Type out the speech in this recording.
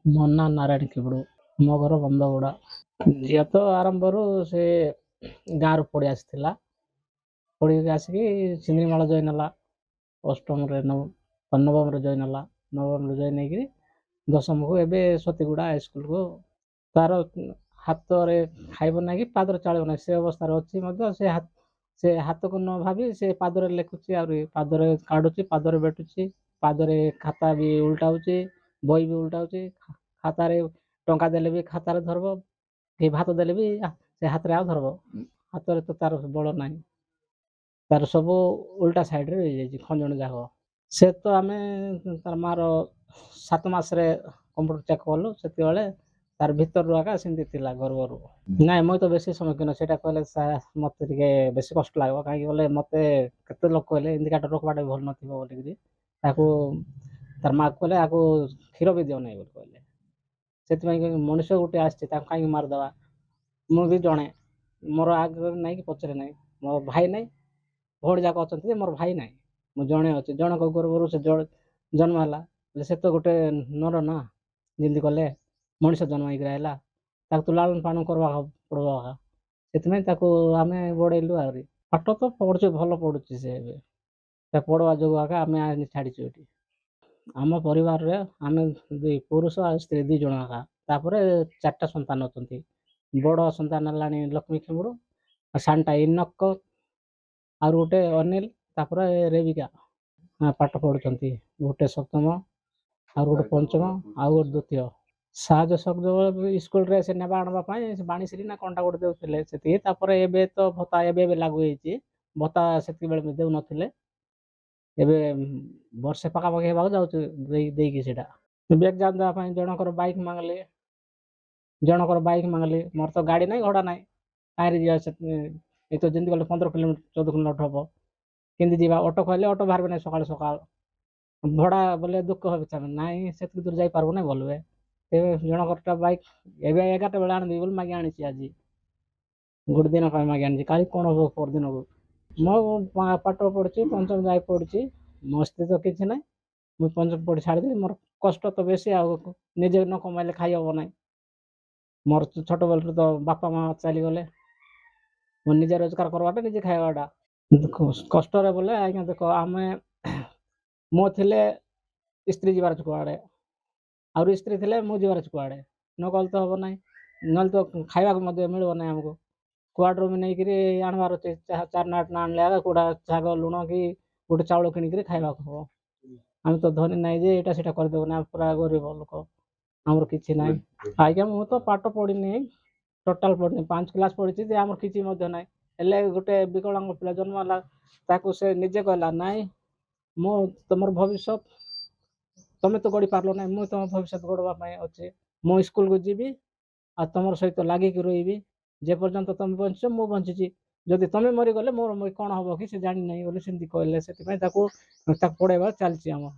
ମୋ ନାଁ ନାରାୟଣ କିବଡୁ। ମୋ ଘର ବନ୍ଧଗୁଡ଼ା। ଝିଅ ତ ଆରମ୍ଭରୁ ସେ ଗାଁରୁ ପଢ଼ି ଆସିଥିଲା। ପଢ଼ିକି ଆସିକି ସିନ୍ଦିମାଳ ଜଏନ୍ ହେଲା। ଅଷ୍ଟମରେ ନବମରେ ଜଏନ୍ ହେଲା। ନବମରେ ଜଏନ୍ ହେଇକିରି ଦଶମକୁ ଏବେ ସତୀଗୁଡ଼ା ହାଇସ୍କୁଲକୁ ତାର ହାତରେ ଖାଇବ ନାହିଁ କି ପାଦରେ ଚାଳିବ ନାହିଁ ସେ ଅବସ୍ଥାରେ ଅଛି ମଧ୍ୟ ସେ ହାତକୁ ନ ଭାବି ସେ ପାଦରେ ଲେଖୁଛି, ଆହୁରି ପାଦରେ କାଢୁଛି, ପାଦରେ ବେଟୁଛି, ପାଦରେ ଖାତା ବି ଉଲ୍ଟାଉଛି, ବହି ବି ଉଲ୍ଟାଉଛି। ଖାତାରେ ଟଙ୍କା ଦେଲେ ବି ଖାତାରେ ଧରବ, କି ଭାତ ଦେଲେ ବି ସେ ହାତରେ ଆଉ ଧରବ। ହାତରେ ତ ତାର ବଳ ନାହିଁ, ତାର ସବୁ ଉଲ୍ଟା ସାଇଡରେ ରହିଯାଇଛି ଖଞ୍ଜଣ ଯାକ। ସେ ତ ଆମେ ତାର ମାର 7 ମାସରେ କମ୍ପ୍ୟୁଟର ଚେକ୍ କଲୁ, ସେତେବେଳେ ତାର ଭିତରରୁ ଆକା ସେମିତି ଥିଲା ଗର୍ଭରୁ। ନାଇଁ ମୁଇଁ ତ ବେଶୀ ସମ୍ମୁଖୀନ ସେଇଟା କହିଲେ ମତେ ଟିକେ ବେଶୀ କଷ୍ଟ ଲାଗିବ, କାହିଁକି ବୋଲେ ମତେ କେତେ ଲୋକ କହିଲେ ଇଣ୍ଡିକାଟର ରଖବାଟା ଭଲ ନଥିବ ବୋଲିକିରି। ତାକୁ ତାର ମା କହିଲେ ଆକୁ କ୍ଷୀର ବି ଦିଅ ନାହିଁ ବୋଲି କହିଲେ। ସେଥିପାଇଁ ମଣିଷ ଗୋଟେ ଆସିଛି ତାକୁ କାହିଁକି ମାରିଦେବା। ମୁଁ ବି ଜଣେ, ମୋର ଆଗରେ ନାହିଁ କି ପଛରେ ନାହିଁ, ମୋ ଭାଇ ନାହିଁ, ଭଉଣୀ ଯାକ ଅଛନ୍ତି ଯେ ମୋର ଭାଇ ନାହିଁ। ମୁଁ ଜଣେ ଅଛି, ଜଣଙ୍କ ଗର୍ଭରୁ ସେ ଜନ୍ମ ହେଲା ବୋଲେ ସେ ତ ଗୋଟେ ନର ନା। ଯେମିତି କଲେ ମଣିଷ ଜନ୍ମ ହେଇକି ରହିଲା, ତାକୁ ତ ଲାଳନ ପାଳନ କରିବାକୁ ପଡ଼ିବ ଆକା। ସେଥିପାଇଁ ତାକୁ ଆମେ ବଢ଼େଇଲୁ। ଆହୁରି ପାଠ ତ ପଢ଼ୁଛି, ଭଲ ପଢ଼ୁଛି ସେ ଏବେ। ତା ପଢ଼ବା ଯୋଗୁଁ ଆକା ଆମେ ଆଣି ଛାଡ଼ିଛୁ ଏଠି। ଆମ ପରିବାରରେ ଆମେ ପୁରୁଷ ଆଉ ସ୍ତ୍ରୀ 2 ଜଣ ଆକା। ତାପରେ 4ଟା ସନ୍ତାନ ଅଛନ୍ତି। ବଡ଼ ସନ୍ତାନ ହେଲାଣି ଲକ୍ଷ୍ମୀ ଖେମୁଡ଼ୁ, ଆଉ ସାନଟା ଇନକ, ଆଉ ଗୋଟେ ଅନିଲ, ତାପରେ ରେବିକା। ପାଠ ପଢ଼ୁଛନ୍ତି, ଗୋଟେ 7ମ, ଆଉ ଗୋଟେ 5ମ, ଆଉ ଗୋଟେ 2ୟ। ସାହାଯ୍ୟ ସହଯୋଗ ସ୍କୁଲରେ ସେ ନେବା ଆଣିବା ପାଇଁ ବାଣିଶ୍ରୀ ନା କଣଟା ଗୋଟେ ଦେଉଥିଲେ ସେତିକି। ତାପରେ ଏବେ ତ ଭତ୍ତା ଏବେ ଲାଗୁ ହେଇଛି। ଭତ୍ତା ସେତିକିବେଳେ ଦେଉନଥିଲେ, ଏବେ ବର୍ଷେ ପାଖାପାଖି ହେବାକୁ ଯାଉଛି ଦେଇକି ସେଇଟା। ଏକ୍ଜାମ ଦେବା ପାଇଁ ଜଣଙ୍କର ବାଇକ୍ ମାଗିଲେ, ମୋର ତ ଗାଡ଼ି ନାହିଁ, ଘୋଡ଼ା ନାହିଁ, କାହିଁରେ ଯିବା। ଏ ତ ଯେମିତି ଗଲେ 15 କିଲୋମିଟର 14 କିଲୋମିଟର ହବ, କେମିତି ଯିବା। ଅଟୋ କହିଲେ ଅଟୋ ବାହାରିବେ ନାହିଁ ସକାଳୁ ସକାଳ। ଭଡ଼ା ବୋଲେ ଦୁଃଖ হবে ଚାଲେ ନାଇଁ, ସେତିକି ଦୂର ଯାଇପାରିବ ନାହିଁ ବୋଲବେ। ଏବେ ଜଣକରଟା ବାଇକ୍ ଏବେ 11ଟା ବେଳେ ଆଣିଦେବି ବୋଲି ମାଗି ଆଣିଛି। ଆଜି ଗୋଟେ ଦିନ ପାଇଁ ମାଗି ଆଣିଛି, କାଲି କ'ଣ ହବ ପରଦିନକୁ। ମୁଁ ପାଠ ପଢ଼ୁଛି, 5ମ ଯାଏ ପଢ଼ୁଛି, ମୋ ସ୍ଥିତି ତ କିଛି ନାହିଁ। ମୁଁ 5ମ ପଢ଼ି ଛାଡ଼ିଦେଲି। ମୋର କଷ୍ଟ ତ ବେଶୀ, ଆଉ ନିଜେ ନ କମାଇଲେ ଖାଇ ହବ ନାହିଁ। ମୋର ଛୋଟବେଳରୁ ତ ବାପା ମା ଚାଲିଗଲେ, ମୁଁ ନିଜେ ରୋଜଗାର କରବାଟା ନିଜେ ଖାଇବାଟା। କଷ୍ଟରେ ବୋଲେ ଆଜ୍ଞା ଦେଖ, ଆମେ ମୋ ଥିଲେ ସ୍ତ୍ରୀ ଯିବାର ଅଛି କୁଆଡ଼େ, ଆହୁରି ସ୍ତ୍ରୀ ଥିଲେ ମୁଁ ଯିବାର ଅଛି କୁଆଡ଼େ। ନ ଗଲେ ତ ହବ ନାହିଁ, ନହେଲେ ତ ଖାଇବାକୁ ମଧ୍ୟ ମିଳିବ ନାହିଁ ଆମକୁ। କୁଆଡ଼ରୁ ବି ନେଇକିରି ଆଣିବାର ଅଛି। 4 ଆଟ ଆଣିଲେ ଆଗ କୋଉଟା ଶାଗ ଲୁଣ କି ଗୋଟେ ଚାଉଳ କିଣିକିରି ଖାଇବାକୁ ହବ। ଆମେ ତ ଧନୀ ନାହିଁ ଯେ ଏଇଟା ସେଇଟା କରିଦେବୁ ନା, ପୁରା ଗରିବ ଲୋକ, ଆମର କିଛି ନାହିଁ। ଆଜ୍ଞା ମୁଁ ତ ପାଠ ପଢ଼ିନି, ଟୋଟାଲ ପଢ଼ିନି। 5 କ୍ଲାସ ପଢ଼ିଛି ଯେ ଆମର କିଛି ମଧ୍ୟ ନାହିଁ। ହେଲେ ଗୋଟେ ବିକଳାଙ୍ଗ ପିଲା ଜନ୍ମ ହେଲା, ତାକୁ ସେ ନିଜେ କହିଲା ନାଇଁ ମୁଁ ତମର ଭବିଷ୍ୟତ ତମେ ତ ଗଢ଼ି ପାରିଲ ନାହିଁ, ମୁଁ ତମ ଭବିଷ୍ୟତ ଗଢ଼ବା ପାଇଁ ଅଛି। ମୁଁ ସ୍କୁଲକୁ ଯିବି ଆଉ ତମର ସହିତ ଲାଗିକି ରହିବି। ଯେ ପର୍ଯ୍ୟନ୍ତ ତମେ ବଞ୍ଚିଛ ମୁଁ ବଞ୍ଚିଛି, ଯଦି ତମେ ମରିଗଲେ ମୋର କ'ଣ ହବ କି ସେ ଜାଣିନାହିଁ ବୋଲି ସେମିତି କହିଲେ। ସେଥିପାଇଁ ତାକୁ ପଢ଼େଇବା ଚାଲିଛି ଆମର।